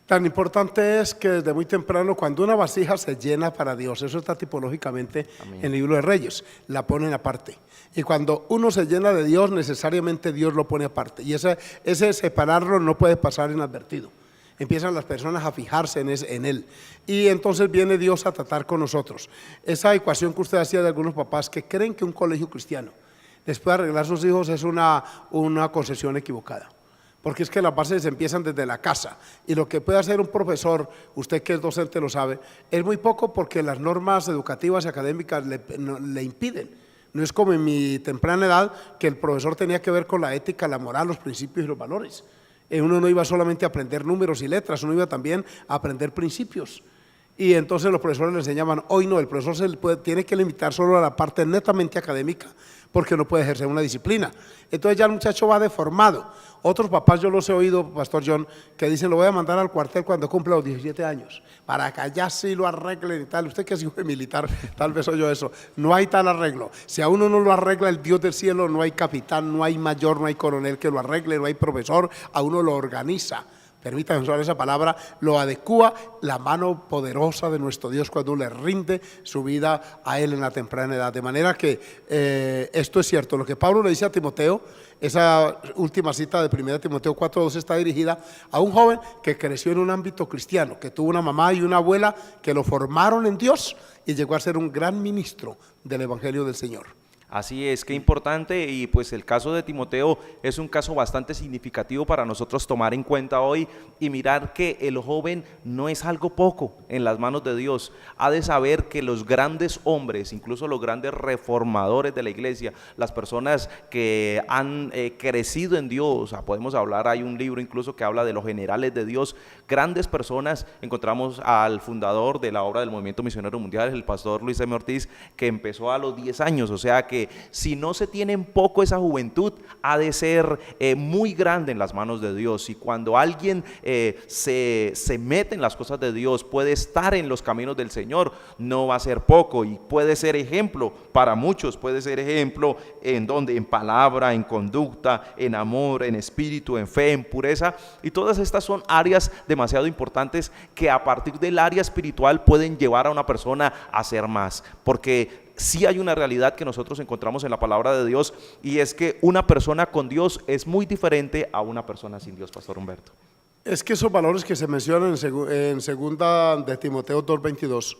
Tan importante es que desde muy temprano, cuando una vasija se llena para Dios, eso está tipológicamente en el libro de Reyes, la ponen aparte. Y cuando uno se llena de Dios, necesariamente Dios lo pone aparte. Y ese separarlo no puede pasar inadvertido. Empiezan las personas a fijarse en él, y entonces viene Dios a tratar con nosotros. Esa ecuación que usted hacía de algunos papás que creen que un colegio cristiano les puede arreglar sus hijos es una concepción equivocada, porque es que las bases empiezan desde la casa, y lo que puede hacer un profesor, usted que es docente lo sabe, es muy poco, porque las normas educativas y académicas le impiden. No es como en mi temprana edad, que el profesor tenía que ver con la ética, la moral, los principios y los valores. Uno no iba solamente a aprender números y letras, uno iba también a aprender principios. Y entonces los profesores le enseñaban, hoy no, el profesor tiene que limitar solo a la parte netamente académica, porque no puede ejercer una disciplina. Entonces ya el muchacho va deformado. Otros papás, yo los he oído, Pastor John, que dicen: lo voy a mandar al cuartel cuando cumpla los 17 años, para que allá sí lo arreglen y tal. Usted que es hijo de militar, tal vez oyó eso. No hay tal arreglo. Si a uno no lo arregla el Dios del cielo, no hay capitán, no hay mayor, no hay coronel que lo arregle, no hay profesor, a uno lo organiza permítanme usar esa palabra, lo adecúa la mano poderosa de nuestro Dios cuando le rinde su vida a Él en la temprana edad. De manera que esto es cierto. Lo que Pablo le dice a Timoteo, esa última cita de 1 Timoteo 4:2 está dirigida a un joven que creció en un ámbito cristiano, que tuvo una mamá y una abuela que lo formaron en Dios y llegó a ser un gran ministro del Evangelio del Señor. Así es, qué importante, y pues el caso de Timoteo es un caso bastante significativo para nosotros tomar en cuenta hoy y mirar que el joven no es algo poco en las manos de Dios. Ha de saber que los grandes hombres, incluso los grandes reformadores de la iglesia, las personas que han crecido en Dios, podemos hablar, hay un libro incluso que habla de los generales de Dios, grandes personas. Encontramos al fundador de la obra del Movimiento Misionero Mundial, el pastor Luis M. Ortiz, que empezó a los 10 años, o sea que si no se tiene en poco esa juventud, ha de ser muy grande en las manos de Dios. Y cuando alguien se mete en las cosas de Dios, puede estar en los caminos del Señor, no va a ser poco, y puede ser ejemplo para muchos, puede ser ejemplo en palabra, en conducta, en amor, en espíritu, en fe, en pureza, y todas estas son áreas demasiado importantes que a partir del área espiritual pueden llevar a una persona a ser más, porque sí hay una realidad que nosotros encontramos en la palabra de Dios, y es que una persona con Dios es muy diferente a una persona sin Dios, Pastor Humberto. Es que esos valores que se mencionan en segunda de Timoteo 2:22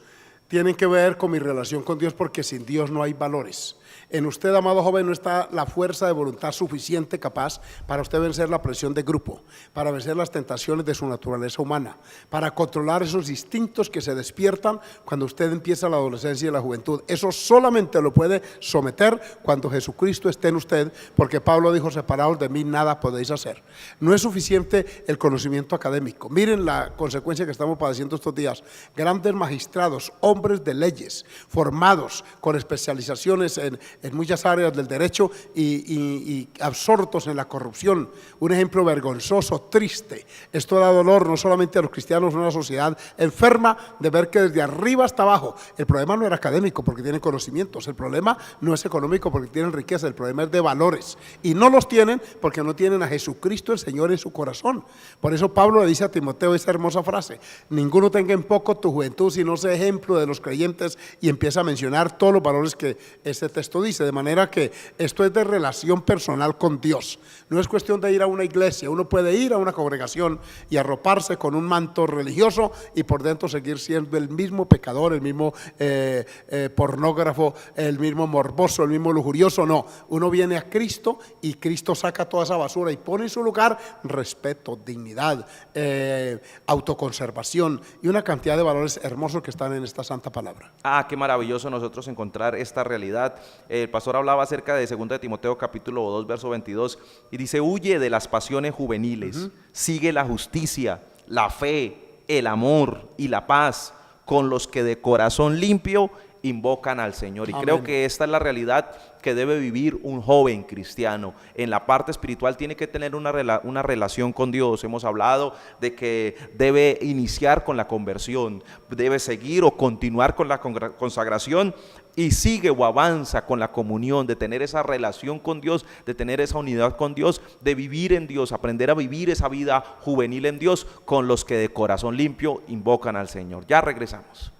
tienen que ver con mi relación con Dios, porque sin Dios no hay valores. En usted, amado joven, no está la fuerza de voluntad suficiente capaz para usted vencer la presión de grupo, para vencer las tentaciones de su naturaleza humana, para controlar esos instintos que se despiertan cuando usted empieza la adolescencia y la juventud. Eso solamente lo puede someter cuando Jesucristo esté en usted, porque Pablo dijo: separados de mí nada podéis hacer. No es suficiente el conocimiento académico. Miren la consecuencia que estamos padeciendo estos días. Grandes magistrados, hombres de leyes, formados con especializaciones en muchas áreas del derecho y absortos en la corrupción. Un ejemplo vergonzoso, triste. Esto da dolor no solamente a los cristianos, sino a una sociedad enferma de ver que desde arriba hasta abajo, el problema no era académico porque tienen conocimientos, el problema no es económico porque tienen riqueza, el problema es de valores, y no los tienen porque no tienen a Jesucristo el Señor en su corazón. Por eso Pablo le dice a Timoteo esa hermosa frase: ninguno tenga en poco tu juventud, sino sea ejemplo de los creyentes, y empieza a mencionar todos los valores que este texto dice. De manera que esto es de relación personal con Dios. No es cuestión de ir a una iglesia. Uno puede ir a una congregación y arroparse con un manto religioso y por dentro seguir siendo el mismo pecador, el mismo pornógrafo, el mismo morboso, el mismo lujurioso. No, uno viene a Cristo y Cristo saca toda esa basura y pone en su lugar respeto, dignidad, autoconservación y una cantidad de valores hermosos que están en esta santa palabra. Qué maravilloso nosotros encontrar esta realidad. El pastor hablaba acerca de 2 de Timoteo capítulo 2 verso 22 y dice: huye de las pasiones juveniles, sigue la justicia, la fe, el amor y la paz con los que de corazón limpio invocan al Señor. Y Amén. Creo que esta es la realidad que debe vivir un joven cristiano. En la parte espiritual tiene que tener una relación con Dios. Hemos hablado de que debe iniciar con la conversión, debe seguir o continuar con la consagración, y sigue o avanza con la comunión, de tener esa relación con Dios, de tener esa unidad con Dios, de vivir en Dios, aprender a vivir esa vida juvenil en Dios con los que de corazón limpio invocan al Señor. Ya regresamos.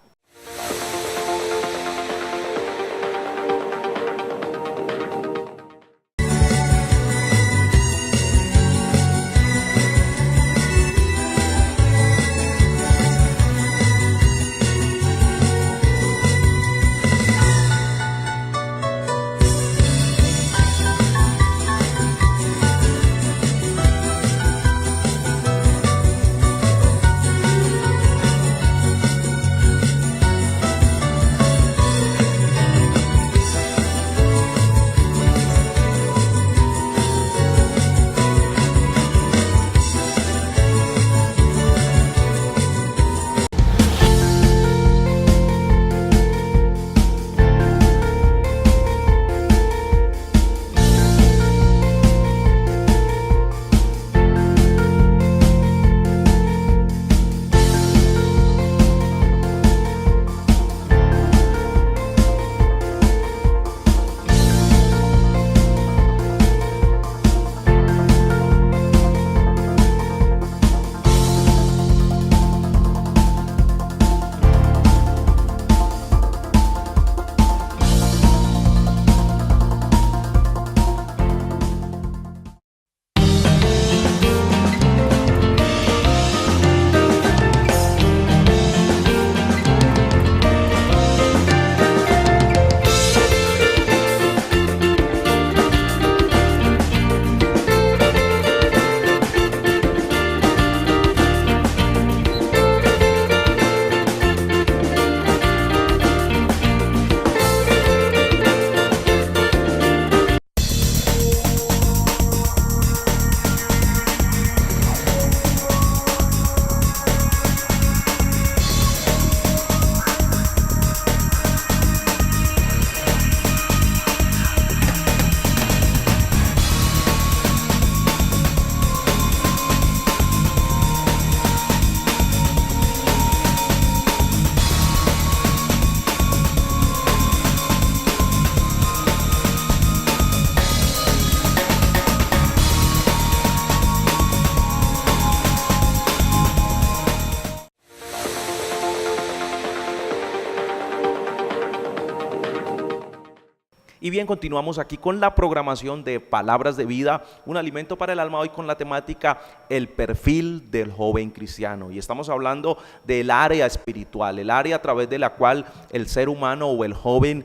Y bien, continuamos aquí con la programación de Palabras de Vida, un alimento para el alma, hoy con la temática el perfil del joven cristiano. Y estamos hablando del área espiritual, el área a través de la cual el ser humano o el joven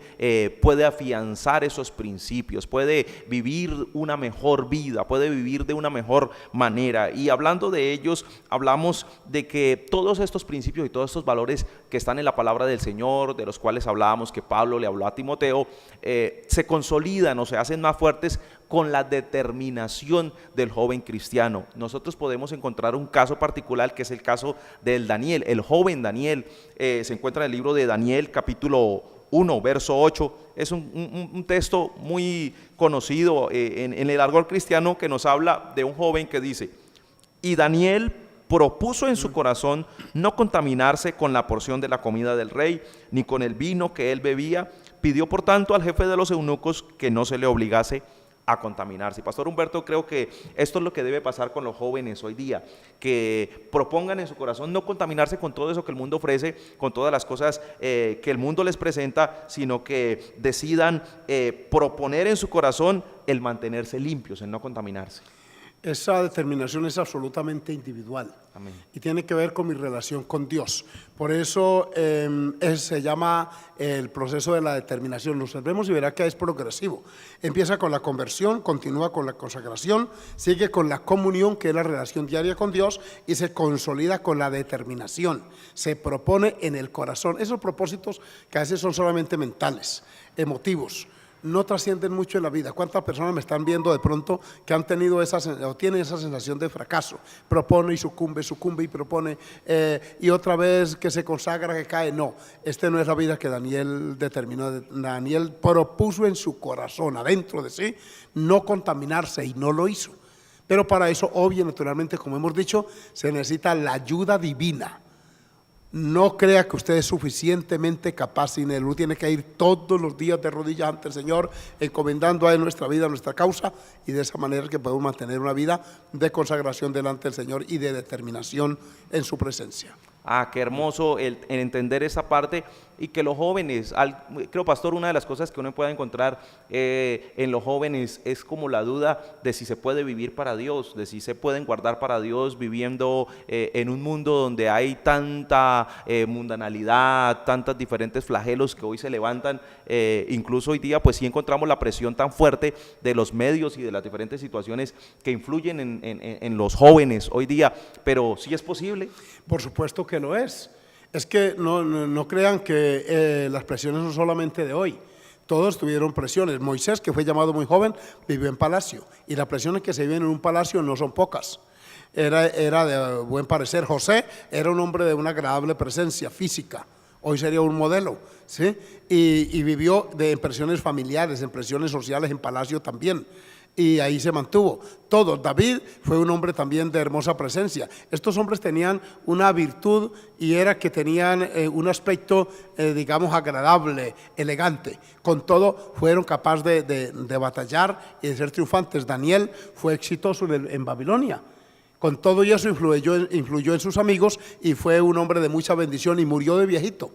puede afianzar esos principios, puede vivir una mejor vida, puede vivir de una mejor manera. Y hablando de ellos, hablamos de que todos estos principios y todos estos valores que están en la palabra del Señor, de los cuales hablábamos que Pablo le habló a Timoteo, se consolidan o se hacen más fuertes con la determinación del joven cristiano. Nosotros podemos encontrar un caso particular que es el caso del Daniel, el joven Daniel. Se encuentra en el libro de Daniel capítulo 1, verso 8. Es un texto muy conocido en el argot cristiano, que nos habla de un joven que dice: y Daniel propuso en su corazón no contaminarse con la porción de la comida del rey, ni con el vino que él bebía. Pidió por tanto al jefe de los eunucos que no se le obligase a contaminarse. Pastor Humberto, creo que esto es lo que debe pasar con los jóvenes hoy día, que propongan en su corazón no contaminarse con todo eso que el mundo ofrece, con todas las cosas que el mundo les presenta, sino que decidan proponer en su corazón el mantenerse limpios, el no contaminarse. Esa determinación es absolutamente individual. Amén. Y tiene que ver con mi relación con Dios. Por eso se llama el proceso de la determinación. Lo observemos y verá que es progresivo. Empieza con la conversión, continúa con la consagración, sigue con la comunión, que es la relación diaria con Dios, y se consolida con la determinación. Se propone en el corazón. Esos propósitos que a veces son solamente mentales, emotivos, no trascienden mucho en la vida. ¿Cuántas personas me están viendo de pronto que han tenido o tienen esa sensación de fracaso? Propone y sucumbe y propone, y otra vez que se consagra, que cae. No, no es la vida que Daniel determinó. Daniel propuso en su corazón, adentro de sí, no contaminarse, y no lo hizo. Pero para eso, obvio, naturalmente, como hemos dicho, se necesita la ayuda divina. No crea que usted es suficientemente capaz sin Él. Uno tiene que ir todos los días de rodillas ante el Señor, encomendando a Él nuestra vida, nuestra causa, y de esa manera que podemos mantener una vida de consagración delante del Señor y de determinación en su presencia. Ah, qué hermoso el entender esa parte, y que los jóvenes, creo, pastor, una de las cosas que uno puede encontrar en los jóvenes es como la duda de si se puede vivir para Dios, de si se pueden guardar para Dios viviendo en un mundo donde hay tanta mundanalidad, tantos diferentes flagelos que hoy se levantan. Incluso hoy día pues sí encontramos la presión tan fuerte de los medios y de las diferentes situaciones que influyen en los jóvenes hoy día, pero sí es posible. Por supuesto que lo es. Es que no crean que las presiones son solamente de hoy. Todos tuvieron presiones. Moisés, que fue llamado muy joven, vivió en palacio, y las presiones que se viven en un palacio no son pocas. Era de buen parecer. José era un hombre de una agradable presencia física. Hoy sería un modelo, ¿sí? Y vivió en presiones familiares, en presiones sociales, en palacio también. Y ahí se mantuvo. Todo. David fue un hombre también de hermosa presencia. Estos hombres tenían una virtud, y era que tenían un aspecto, digamos, agradable, elegante. Con todo, fueron capaces de batallar y de ser triunfantes. Daniel fue exitoso en Babilonia. Con todo eso influyó en sus amigos, y fue un hombre de mucha bendición, y murió de viejito.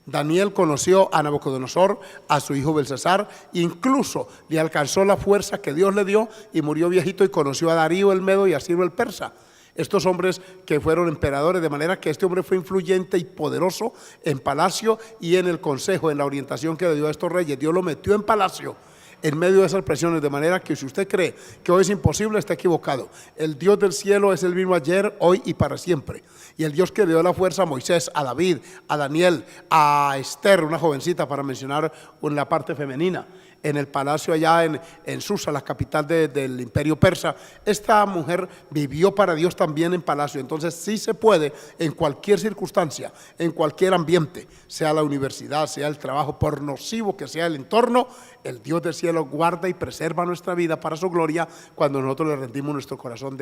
Daniel conoció a Nabucodonosor, a su hijo Belsasar, incluso le alcanzó la fuerza que Dios le dio, y murió viejito, y conoció a Darío el Medo y a Ciro el Persa. Estos hombres que fueron emperadores, de manera que este hombre fue influyente y poderoso en palacio y en el consejo, en la orientación que le dio a estos reyes. Dios lo metió en palacio en medio de esas presiones, de manera que si usted cree que hoy es imposible, está equivocado. El Dios del cielo es el mismo ayer, hoy y para siempre. Y el Dios que le dio la fuerza a Moisés, a David, a Daniel, a Esther, una jovencita, para mencionar la parte femenina, en el palacio allá en Susa, la capital del imperio persa. Esta mujer vivió para Dios también en palacio. Entonces sí se puede, en cualquier circunstancia, en cualquier ambiente, sea la universidad, sea el trabajo, por nocivo que sea el entorno, el Dios del cielo guarda y preserva nuestra vida para su gloria, cuando nosotros le rendimos nuestro corazón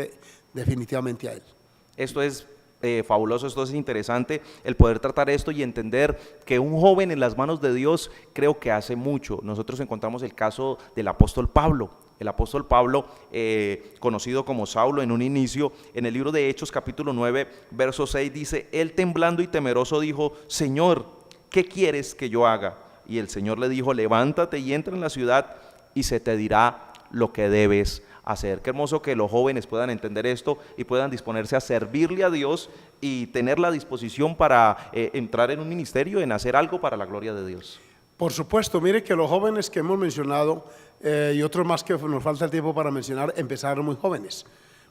definitivamente a Él. Esto es fabuloso, esto es interesante, el poder tratar esto y entender que un joven en las manos de Dios creo que hace mucho. Nosotros encontramos el caso del apóstol Pablo. El apóstol Pablo, conocido como Saulo en un inicio, en el libro de Hechos capítulo 9, verso 6 dice: él temblando y temeroso dijo: Señor, ¿qué quieres que yo haga? y el Señor le dijo, levántate y entra en la ciudad y se te dirá lo que debes hacer. Qué hermoso que los jóvenes puedan entender esto y puedan disponerse a servirle a Dios y tener la disposición para entrar en un ministerio, en hacer algo para la gloria de Dios. Por supuesto, mire que los jóvenes que hemos mencionado y otros más que nos falta el tiempo para mencionar, empezaron muy jóvenes.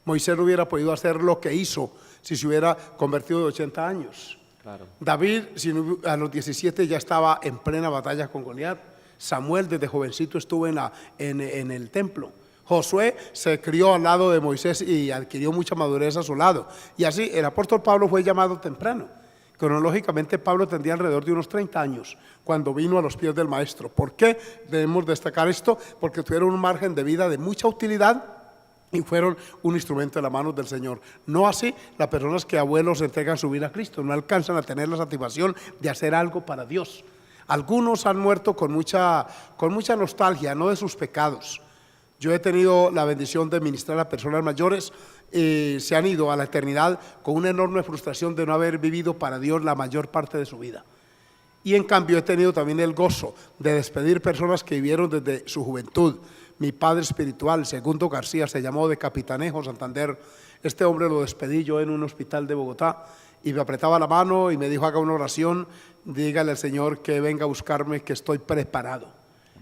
Moisés no hubiera podido hacer lo que hizo si se hubiera convertido de 80 años. Claro. David a los 17 ya estaba en plena batalla con Goliat. Samuel desde jovencito estuvo en el templo. Josué se crió al lado de Moisés y adquirió mucha madurez a su lado. Y así el apóstol Pablo fue llamado temprano. Cronológicamente Pablo tendría alrededor de unos 30 años cuando vino a los pies del maestro. ¿Por qué debemos destacar esto? Porque tuvieron un margen de vida de mucha utilidad y fueron un instrumento en las manos del Señor. No así las personas que abuelos entregan su vida a Cristo, no alcanzan a tener la satisfacción de hacer algo para Dios. Algunos han muerto con mucha nostalgia, no de sus pecados. Yo he tenido la bendición de ministrar a personas mayores y se han ido a la eternidad con una enorme frustración de no haber vivido para Dios la mayor parte de su vida. Y en cambio he tenido también el gozo de despedir personas que vivieron desde su juventud. Mi padre espiritual, Segundo García, se llamó de Capitanejo, Santander. Este hombre lo despedí yo en un hospital de Bogotá y me apretaba la mano y me dijo, haga una oración, dígale al Señor que venga a buscarme, que estoy preparado.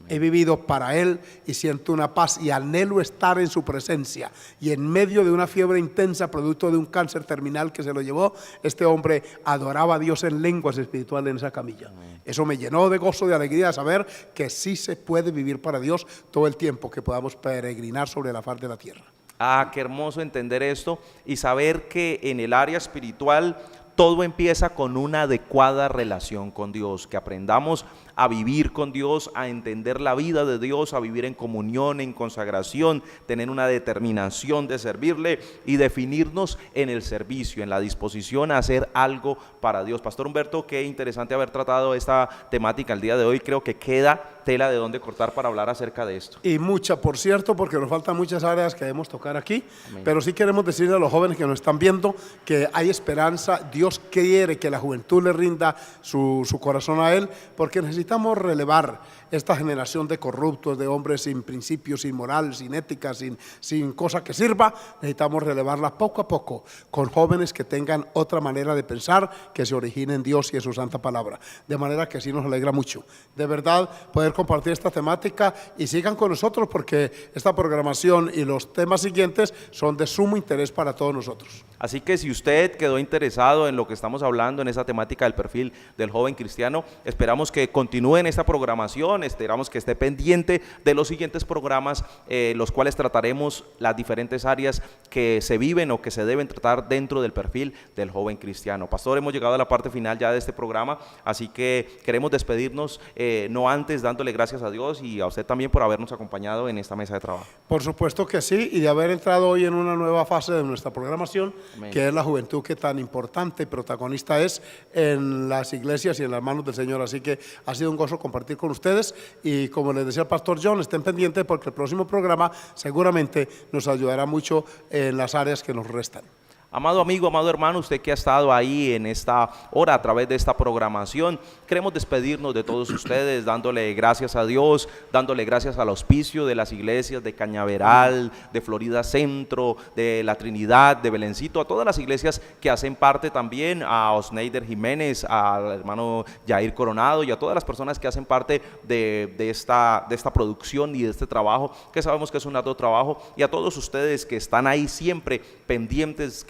He vivido para Él y siento una paz y anhelo estar en su presencia. Y en medio de una fiebre intensa, producto de un cáncer terminal que se lo llevó, este hombre adoraba a Dios en lenguas espirituales en esa camilla. Eso me llenó de gozo, de alegría, de saber que sí se puede vivir para Dios todo el tiempo que podamos peregrinar sobre la faz de la tierra. Ah, qué hermoso entender esto y saber que en el área espiritual todo empieza con una adecuada relación con Dios, que aprendamos a vivir con Dios, a entender la vida de Dios, a vivir en comunión, en consagración, tener una determinación de servirle y definirnos en el servicio, en la disposición a hacer algo para Dios. Pastor Humberto, qué interesante haber tratado esta temática el día de hoy. Creo que queda tela de dónde cortar para hablar acerca de esto. Y mucha, por cierto, porque nos faltan muchas áreas que debemos tocar aquí. Amén. Pero sí queremos decirle a los jóvenes que nos están viendo que hay esperanza. Dios quiere que la juventud le rinda su corazón a Él, porque necesitamos relevar esta generación de corruptos, de hombres sin principios, sin moral, sin ética, sin cosa que sirva. Necesitamos relevarla poco a poco con jóvenes que tengan otra manera de pensar, que se origine en Dios y en su santa palabra. De manera que sí nos alegra mucho, de verdad, poder compartir esta temática y sigan con nosotros porque esta programación y los temas siguientes son de sumo interés para todos nosotros. Así que si usted quedó interesado en lo que estamos hablando, en esa temática del perfil del joven cristiano, esperamos que continúe en esta programación, esperamos que esté pendiente de los siguientes programas, los cuales trataremos las diferentes áreas que se viven o que se deben tratar dentro del perfil del joven cristiano. Pastor, hemos llegado a la parte final ya de este programa, así que queremos despedirnos, no antes dándole gracias a Dios y a usted también por habernos acompañado en esta mesa de trabajo. Por supuesto que sí, y de haber entrado hoy en una nueva fase de nuestra programación. Amén. Que es la juventud que tan importante y protagonista es en las iglesias y en las manos del Señor. Así que ha sido un gozo compartir con ustedes y como les decía el pastor John, estén pendientes porque el próximo programa seguramente nos ayudará mucho en las áreas que nos restan. Amado amigo, amado hermano, usted que ha estado ahí en esta hora a través de esta programación, queremos despedirnos de todos ustedes dándole gracias a Dios, dándole gracias al auspicio de las iglesias de Cañaveral, de Florida Centro, de La Trinidad, de Belencito, a todas las iglesias que hacen parte también, a Osneider Jiménez, al hermano Jair Coronado y a todas las personas que hacen parte de esta producción y de este trabajo, que sabemos que es un arduo trabajo, y a todos ustedes que están ahí siempre pendientes,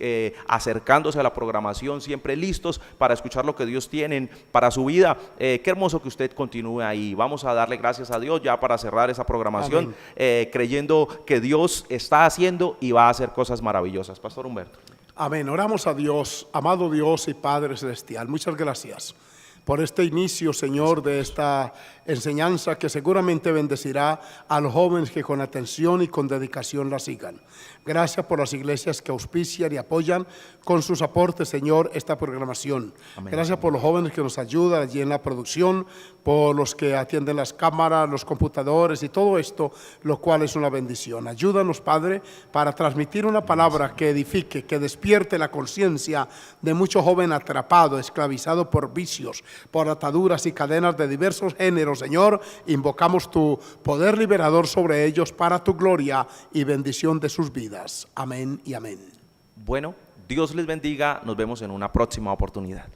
acercándose a la programación, siempre listos para escuchar lo que Dios tiene para su vida. Qué hermoso que usted continúe ahí. Vamos a darle gracias a Dios ya para cerrar esa programación, creyendo que Dios está haciendo y va a hacer cosas maravillosas. Pastor Humberto. Amén. Oramos a Dios, amado Dios y Padre Celestial. Muchas gracias por este inicio, Señor, de esta enseñanza que seguramente bendecirá a los jóvenes que con atención y con dedicación la sigan. Gracias por las iglesias que auspician y apoyan con sus aportes, Señor, esta programación. Amén. Gracias por los jóvenes que nos ayudan allí en la producción, por los que atienden las cámaras, los computadores y todo esto, lo cual es una bendición. Ayúdanos, Padre, para transmitir una palabra que edifique, que despierte la conciencia de mucho joven atrapado, esclavizado por vicios, por ataduras y cadenas de diversos géneros, Señor, invocamos tu poder liberador sobre ellos para tu gloria y bendición de sus vidas. Amén y amén. Bueno, Dios les bendiga, nos vemos en una próxima oportunidad.